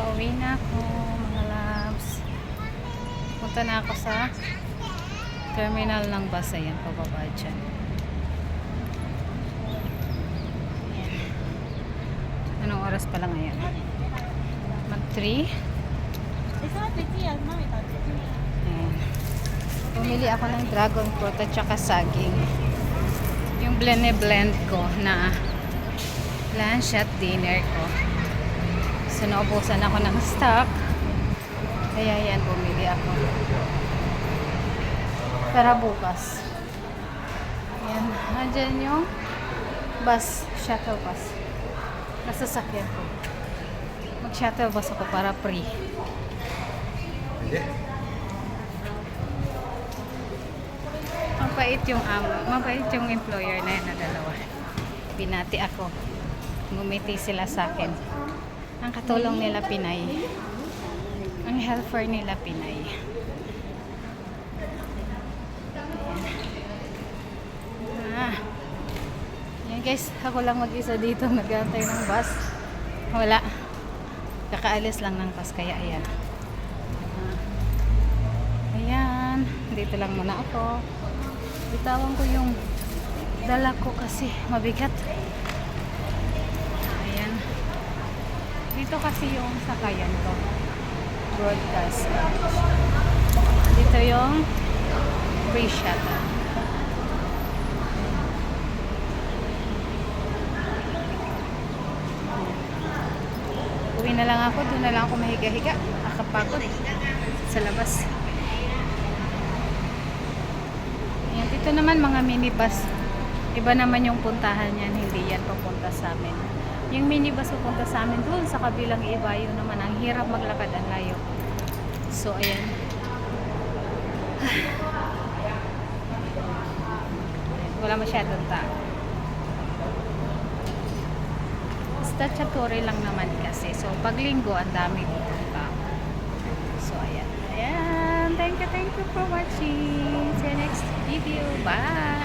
Pauwi na ako, mga loves. Punta na ako sa terminal ng bus. Ayan, pababa dyan. Ayan. Anong oras pa lang ngayon? Mag 3. Ayan. Pumili ako ng dragon fruit at saka saging. Yung blend ko na lunch at dinner ko. So, naubusan ako ng stock. Kaya yan, bumili ako. Para bukas. Yan. Nandyan yung bus. Shuttle bus. Nasasakyan ko. Mag-shuttle bus ako para free. Mabait yung employer na yan na dalawa. Binati ako. Ngumiti sila sa akin. Ang katulong nila Pinay. Ang helper nila Pinay. Yan guys, ako lang mag-isa dito nag-aantay ng bus. Wala. Kakaalis lang ng bus kaya ayan. Ayan, dito lang muna ako. Bitawan ko yung dala ko kasi mabigat. Ayan. Dito kasi yung sakayan ko. Broadcast. Dito yung free shuttle. Uwi na lang ako. Doon na lang ako mahiga-higa. Nakapagod sa labas. Ayan. Dito naman mga minibus. Iba naman yung puntahan yan. Hindi yan papunta sa amin. Yung minibus pupunta sa amin doon sa kabilang iba, yun naman ang hirap maglakad, ang layo. So ayan. Wala masyadong tao. Statutory lang naman kasi. So pag linggo ang dami ditong tao. So ayan. Ayan. Thank you for watching. See you next video. Bye.